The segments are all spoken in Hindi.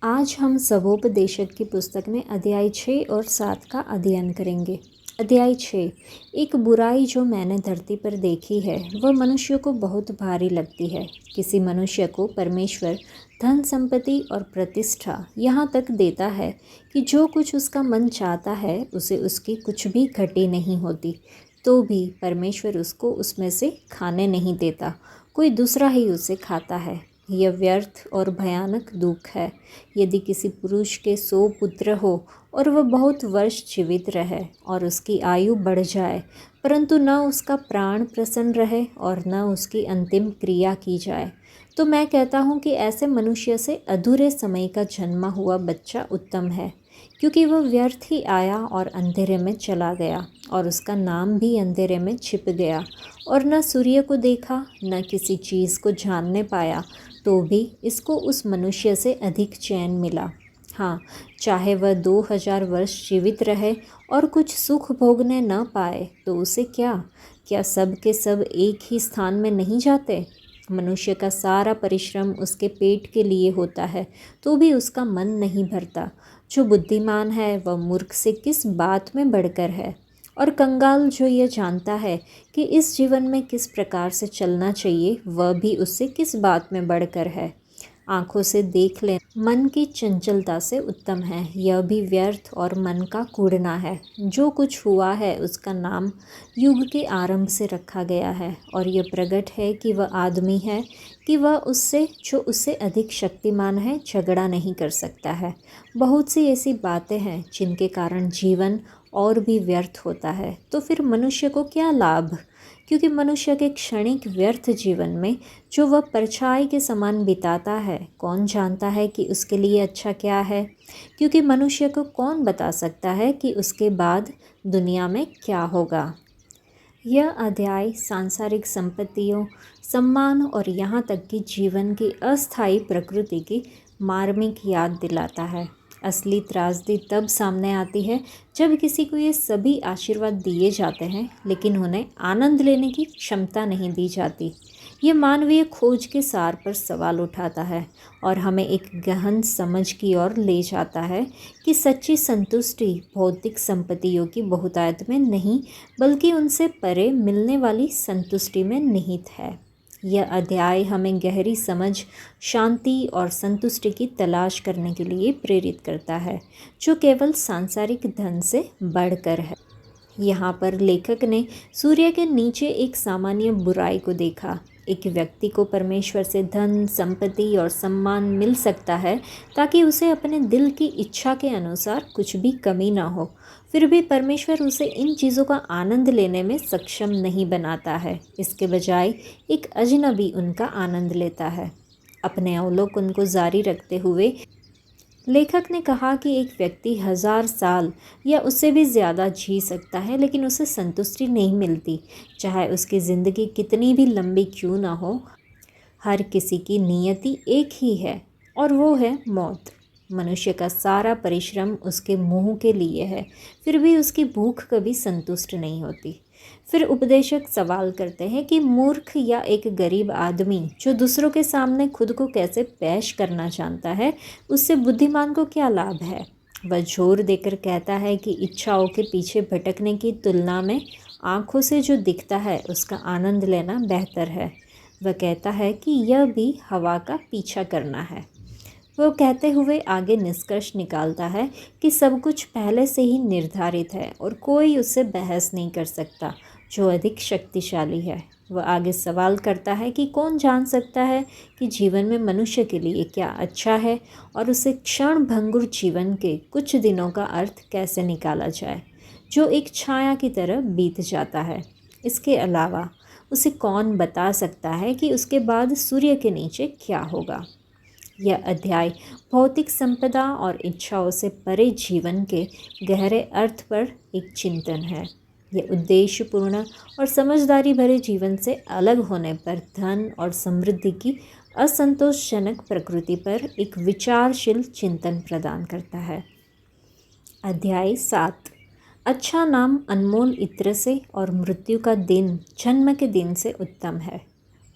आज हम सबोपदेशक की पुस्तक में अध्याय 6 और 7 का अध्ययन करेंगे। अध्याय 6। एक बुराई जो मैंने धरती पर देखी है वह मनुष्य को बहुत भारी लगती है। किसी मनुष्य को परमेश्वर धन संपत्ति और प्रतिष्ठा यहाँ तक देता है कि जो कुछ उसका मन चाहता है उसे उसकी कुछ भी घटी नहीं होती, तो भी परमेश्वर उसको उसमें से खाने नहीं देता, कोई दूसरा ही उसे खाता है। यह व्यर्थ और भयानक दुख है। यदि किसी पुरुष के 100 पुत्र हो और वह बहुत वर्ष जीवित रहे और उसकी आयु बढ़ जाए, परंतु न उसका प्राण प्रसन्न रहे और न उसकी अंतिम क्रिया की जाए, तो मैं कहता हूँ कि ऐसे मनुष्य से अधूरे समय का जन्मा हुआ बच्चा उत्तम है, क्योंकि वह व्यर्थ ही आया और अंधेरे में चला गया और उसका नाम भी अंधेरे में छिप गया और न सूर्य को देखा न किसी चीज़ को जानने पाया, तो भी इसको उस मनुष्य से अधिक चैन मिला। हाँ, चाहे वह 2000 वर्ष जीवित रहे और कुछ सुख भोगने न पाए, तो उसे क्या सब के सब एक ही स्थान में नहीं जाते? मनुष्य का सारा परिश्रम उसके पेट के लिए होता है, तो भी उसका मन नहीं भरता। जो बुद्धिमान है वह मूर्ख से किस बात में बढ़कर है, और कंगाल जो यह जानता है कि इस जीवन में किस प्रकार से चलना चाहिए, वह भी उससे किस बात में बढ़कर है। आँखों से देख ले मन की चंचलता से उत्तम है, यह भी व्यर्थ और मन का कूड़ना है। जो कुछ हुआ है उसका नाम युग के आरंभ से रखा गया है, और यह प्रकट है कि वह आदमी है कि वह उससे जो उससे अधिक शक्तिमान है झगड़ा नहीं कर सकता है। बहुत सी ऐसी बातें हैं जिनके कारण जीवन और भी व्यर्थ होता है, तो फिर मनुष्य को क्या लाभ? क्योंकि मनुष्य के क्षणिक व्यर्थ जीवन में जो वह परछाई के समान बिताता है, कौन जानता है कि उसके लिए अच्छा क्या है? क्योंकि मनुष्य को कौन बता सकता है कि उसके बाद दुनिया में क्या होगा? यह अध्याय सांसारिक संपत्तियों, सम्मान और यहाँ तक कि जीवन की अस्थायी प्रकृति की मार्मिक याद दिलाता है। असली त्रासदी तब सामने आती है जब किसी को ये सभी आशीर्वाद दिए जाते हैं, लेकिन उन्हें आनंद लेने की क्षमता नहीं दी जाती। ये मानवीय खोज के सार पर सवाल उठाता है और हमें एक गहन समझ की ओर ले जाता है कि सच्ची संतुष्टि भौतिक संपत्तियों की बहुतायत में नहीं, बल्कि उनसे परे मिलने वाली संतुष्टि में निहित है। यह अध्याय हमें गहरी समझ, शांति और संतुष्टि की तलाश करने के लिए प्रेरित करता है, जो केवल सांसारिक धन से बढ़कर है। यहाँ पर लेखक ने सूर्य के नीचे एक सामान्य बुराई को देखा। एक व्यक्ति को परमेश्वर से धन, संपत्ति और सम्मान मिल सकता है ताकि उसे अपने दिल की इच्छा के अनुसार कुछ भी कमी ना हो। फिर भी परमेश्वर उसे इन चीज़ों का आनंद लेने में सक्षम नहीं बनाता है। इसके बजाय एक अजनबी उनका आनंद लेता है। अपने अवलोकन को जारी रखते हुए लेखक ने कहा कि एक व्यक्ति 1000 साल या उससे भी ज़्यादा जी सकता है, लेकिन उसे संतुष्टि नहीं मिलती, चाहे उसकी ज़िंदगी कितनी भी लंबी क्यों ना हो। हर किसी की नियति एक ही है, और वो है मौत। मनुष्य का सारा परिश्रम उसके मुंह के लिए है, फिर भी उसकी भूख कभी संतुष्ट नहीं होती। फिर उपदेशक सवाल करते हैं कि मूर्ख या एक गरीब आदमी जो दूसरों के सामने खुद को कैसे पेश करना जानता है, उससे बुद्धिमान को क्या लाभ है? वह जोर देकर कहता है कि इच्छाओं के पीछे भटकने की तुलना में आँखों से जो दिखता है उसका आनंद लेना बेहतर है। वह कहता है कि यह भी हवा का पीछा करना है। वो कहते हुए आगे निष्कर्ष निकालता है कि सब कुछ पहले से ही निर्धारित है और कोई उससे बहस नहीं कर सकता जो अधिक शक्तिशाली है। वह आगे सवाल करता है कि कौन जान सकता है कि जीवन में मनुष्य के लिए क्या अच्छा है और उसे क्षण भंगुर जीवन के कुछ दिनों का अर्थ कैसे निकाला जाए, जो एक छाया की तरह बीत जाता है। इसके अलावा उसे कौन बता सकता है कि उसके बाद सूर्य के नीचे क्या होगा? यह अध्याय भौतिक संपदा और इच्छाओं से परे जीवन के गहरे अर्थ पर एक चिंतन है। यह उद्देश्यपूर्ण और समझदारी भरे जीवन से अलग होने पर धन और समृद्धि की असंतोषजनक प्रकृति पर एक विचारशील चिंतन प्रदान करता है। अध्याय 7। अच्छा नाम अनमोल इत्र से और मृत्यु का दिन जन्म के दिन से उत्तम है।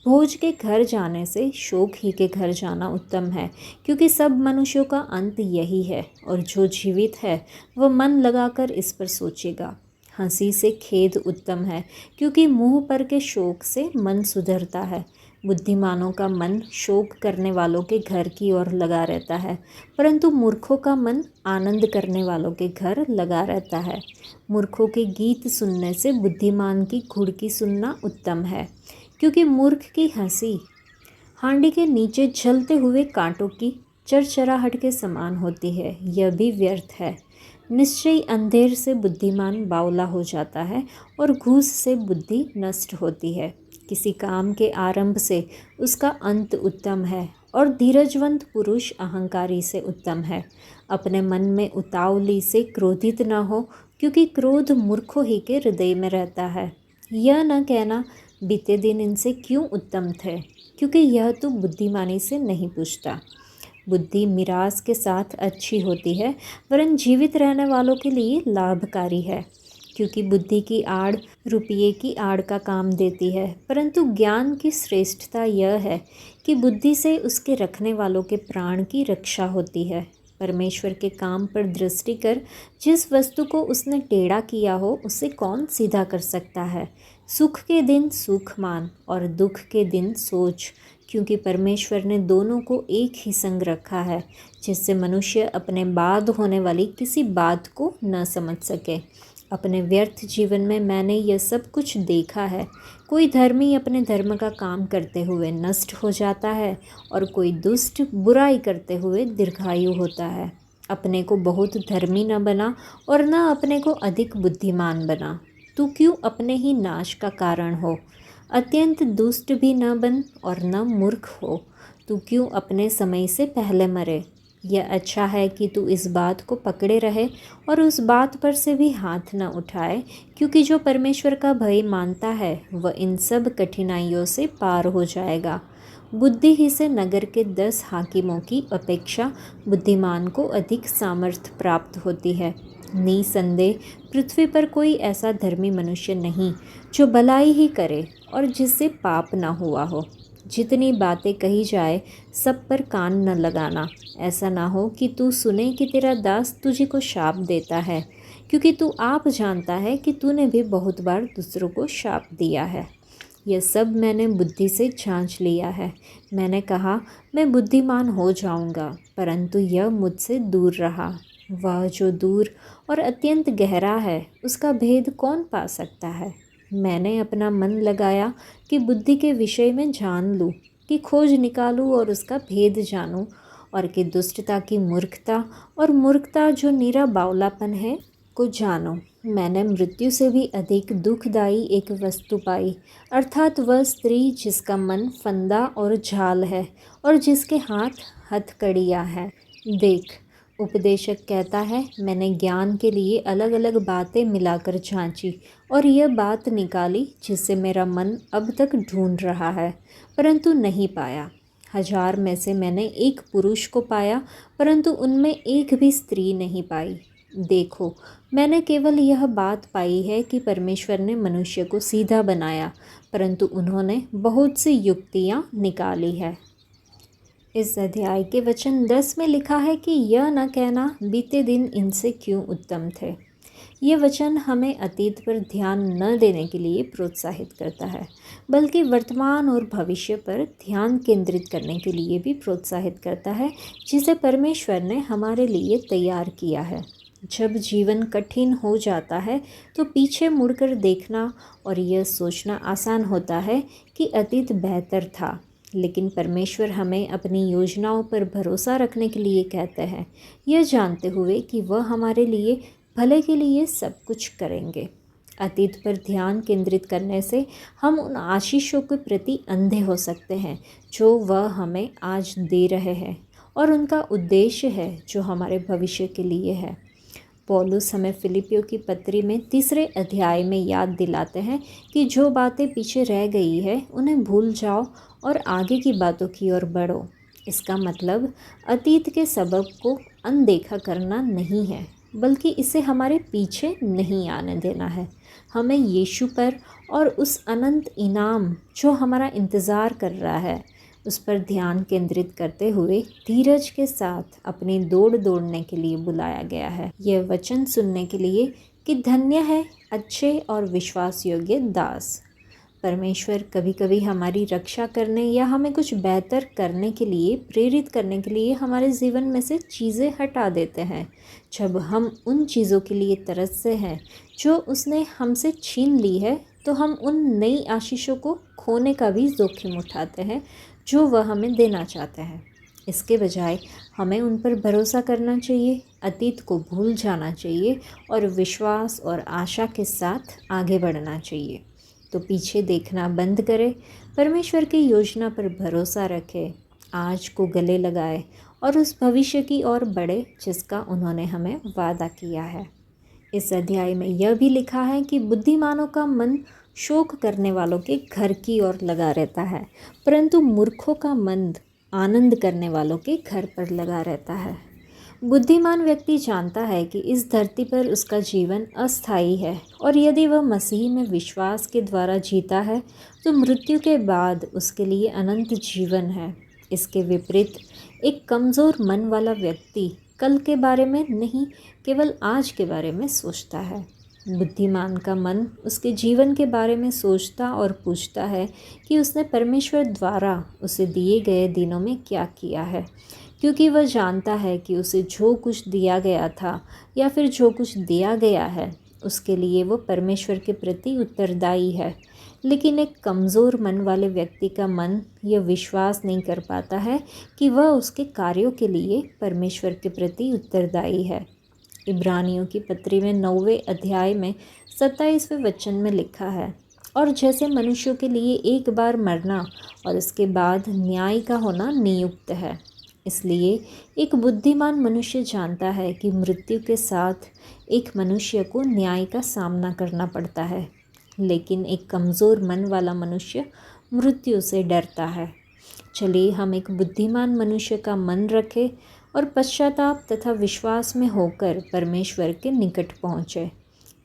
भोज के घर जाने से शोक ही के घर जाना उत्तम है, क्योंकि सब मनुष्यों का अंत यही है, और जो जीवित है वह मन लगाकर इस पर सोचेगा। हंसी से खेद उत्तम है, क्योंकि मुंह पर के शोक से मन सुधरता है। बुद्धिमानों का मन शोक करने वालों के घर की ओर लगा रहता है, परंतु मूर्खों का मन आनंद करने वालों के घर लगा रहता है। मूर्खों के गीत सुनने से बुद्धिमान की घुड़की सुनना उत्तम है, क्योंकि मूर्ख की हंसी हांडी के नीचे जलते हुए कांटों की चरचराहट के समान होती है, यह भी व्यर्थ है। निश्चय अंधेर से बुद्धिमान बावला हो जाता है, और घूस से बुद्धि नष्ट होती है। किसी काम के आरंभ से उसका अंत उत्तम है, और धीरजवंत पुरुष अहंकारी से उत्तम है। अपने मन में उतावली से क्रोधित न हो, क्योंकि क्रोध मूर्खों ही के हृदय में रहता है। यह न कहना बीते दिन इनसे क्यों उत्तम थे, क्योंकि यह तो बुद्धिमानी से नहीं पूछता। बुद्धि मिरास के साथ अच्छी होती है, वरन जीवित रहने वालों के लिए लाभकारी है, क्योंकि बुद्धि की आड़ रुपये की आड़ का काम देती है। परंतु ज्ञान की श्रेष्ठता यह है कि बुद्धि से उसके रखने वालों के प्राण की रक्षा होती है। परमेश्वर के काम पर दृष्टि कर जिस वस्तु को उसने टेढ़ा किया हो, उसे कौन सीधा कर सकता है। सुख के दिन सुख मान, और दुख के दिन सोच, क्योंकि परमेश्वर ने दोनों को एक ही संग रखा है, जिससे मनुष्य अपने बाद होने वाली किसी बात को न समझ सके। अपने व्यर्थ जीवन में मैंने यह सब कुछ देखा है। कोई धर्मी अपने धर्म का काम करते हुए नष्ट हो जाता है, और कोई दुष्ट बुराई करते हुए दीर्घायु होता है। अपने को बहुत धर्मी न बना, और न अपने को अधिक बुद्धिमान बना। तू क्यों अपने ही नाश का कारण हो। अत्यंत दुष्ट भी न बन, और न मूर्ख हो। तू क्यों अपने समय से पहले मरे। यह अच्छा है कि तू इस बात को पकड़े रहे, और उस बात पर से भी हाथ न उठाए, क्योंकि जो परमेश्वर का भय मानता है वह इन सब कठिनाइयों से पार हो जाएगा। बुद्धि ही से नगर के 10 हाकिमों की अपेक्षा बुद्धिमान को अधिक सामर्थ्य प्राप्त होती है। निसंदेह पृथ्वी पर कोई ऐसा धर्मी मनुष्य नहीं जो भलाई ही करे और जिससे पाप न हुआ हो। जितनी बातें कही जाए सब पर कान न लगाना। ऐसा ना हो कि तू सुने कि तेरा दास तुझे को शाप देता है, क्योंकि तू आप जानता है कि तूने भी बहुत बार दूसरों को शाप दिया है। यह सब मैंने बुद्धि से जांच लिया है। मैंने कहा मैं बुद्धिमान हो जाऊंगा, परंतु यह मुझसे दूर रहा। वह जो दूर और अत्यंत गहरा है, उसका भेद कौन पा सकता है। मैंने अपना मन लगाया कि बुद्धि के विषय में जान लूँ, कि खोज निकालूँ और उसका भेद जानूँ, और कि दुष्टता की मूर्खता और मूर्खता जो निरा बावलापन है को जानो। मैंने मृत्यु से भी अधिक दुखदायी एक वस्तु पाई, अर्थात वह स्त्री जिसका मन फंदा और झाल है, और जिसके हाथ हथकड़ियाँ हैं। देख, उपदेशक कहता है, मैंने ज्ञान के लिए अलग अलग बातें मिलाकर जांची, और यह बात निकाली जिससे मेरा मन अब तक ढूंढ रहा है, परंतु नहीं पाया। 1000 में से मैंने एक पुरुष को पाया, परंतु उनमें एक भी स्त्री नहीं पाई। देखो, मैंने केवल यह बात पाई है कि परमेश्वर ने मनुष्य को सीधा बनाया, परंतु उन्होंने बहुत सी युक्तियाँ निकाली है। इस अध्याय के वचन 10 में लिखा है कि यह न कहना बीते दिन इनसे क्यों उत्तम थे। ये वचन हमें अतीत पर ध्यान न देने के लिए प्रोत्साहित करता है, बल्कि वर्तमान और भविष्य पर ध्यान केंद्रित करने के लिए भी प्रोत्साहित करता है, जिसे परमेश्वर ने हमारे लिए तैयार किया है। जब जीवन कठिन हो जाता है तो पीछे मुड़कर देखना और यह सोचना आसान होता है कि अतीत बेहतर था, लेकिन परमेश्वर हमें अपनी योजनाओं पर भरोसा रखने के लिए कहते हैं, यह जानते हुए कि वह हमारे लिए भले के लिए सब कुछ करेंगे। अतीत पर ध्यान केंद्रित करने से हम उन आशीषों के प्रति अंधे हो सकते हैं जो वह हमें आज दे रहे हैं, और उनका उद्देश्य है जो हमारे भविष्य के लिए है। पौलुस हमें फिलिपियों की पत्री में 3 अध्याय में याद दिलाते हैं कि जो बातें पीछे रह गई है उन्हें भूल जाओ और आगे की बातों की ओर बढ़ो। इसका मतलब अतीत के सबब को अनदेखा करना नहीं है, बल्कि इसे हमारे पीछे नहीं आने देना है। हमें यीशु पर और उस अनंत इनाम जो हमारा इंतज़ार कर रहा है उस पर ध्यान केंद्रित करते हुए धीरज के साथ अपनी दौड़ दौड़ने के लिए बुलाया गया है। यह वचन सुनने के लिए कि धन्य है अच्छे और विश्वास योग्य दास। परमेश्वर कभी कभी हमारी रक्षा करने या हमें कुछ बेहतर करने के लिए प्रेरित करने के लिए हमारे जीवन में से चीज़ें हटा देते हैं। जब हम उन चीज़ों के लिए तरसते हैं जो उसने हमसे छीन ली है, तो हम उन नई आशीषों को खोने का भी जोखिम उठाते हैं जो वह हमें देना चाहते हैं। इसके बजाय हमें उन पर भरोसा करना चाहिए, अतीत को भूल जाना चाहिए और विश्वास और आशा के साथ आगे बढ़ना चाहिए। तो पीछे देखना बंद करें, परमेश्वर की योजना पर भरोसा रखें, आज को गले लगाए और उस भविष्य की ओर बढ़े जिसका उन्होंने हमें वादा किया है। इस अध्याय में यह भी लिखा है कि बुद्धिमानों का मन शोक करने वालों के घर की ओर लगा रहता है, परंतु मूर्खों का मन आनंद करने वालों के घर पर लगा रहता है। बुद्धिमान व्यक्ति जानता है कि इस धरती पर उसका जीवन अस्थायी है और यदि वह मसीह में विश्वास के द्वारा जीता है तो मृत्यु के बाद उसके लिए अनंत जीवन है। इसके विपरीत एक कमज़ोर मन वाला व्यक्ति कल के बारे में नहीं, केवल आज के बारे में सोचता है। बुद्धिमान का मन उसके जीवन के बारे में सोचता और पूछता है कि उसने परमेश्वर द्वारा उसे दिए गए दिनों में क्या किया है, क्योंकि वह जानता है कि उसे जो कुछ दिया गया था या फिर जो कुछ दिया गया है उसके लिए वो परमेश्वर के प्रति उत्तरदायी है। लेकिन एक कमज़ोर मन वाले व्यक्ति का मन यह विश्वास नहीं कर पाता है कि वह उसके कार्यों के लिए परमेश्वर के प्रति उत्तरदायी है। इब्रानियों की पत्री में 9वें अध्याय में 27वें वचन में लिखा है, और जैसे मनुष्यों के लिए एक बार मरना और उसके बाद न्याय का होना नियुक्त है, इसलिए एक बुद्धिमान मनुष्य जानता है कि मृत्यु के साथ एक मनुष्य को न्याय का सामना करना पड़ता है, लेकिन एक कमज़ोर मन वाला मनुष्य मृत्यु से डरता है। चलिए हम एक बुद्धिमान मनुष्य का मन रखें और पश्चाताप तथा विश्वास में होकर परमेश्वर के निकट पहुँचे।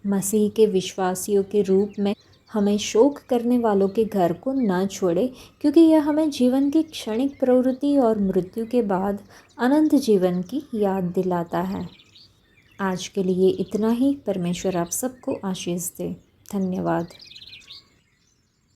मसीह के विश्वासियों के रूप में हमें शोक करने वालों के घर को न छोड़े, क्योंकि यह हमें जीवन की क्षणिक प्रवृत्ति और मृत्यु के बाद अनंत जीवन की याद दिलाता है। आज के लिए इतना ही। परमेश्वर आप सबको आशीष दे। धन्यवाद।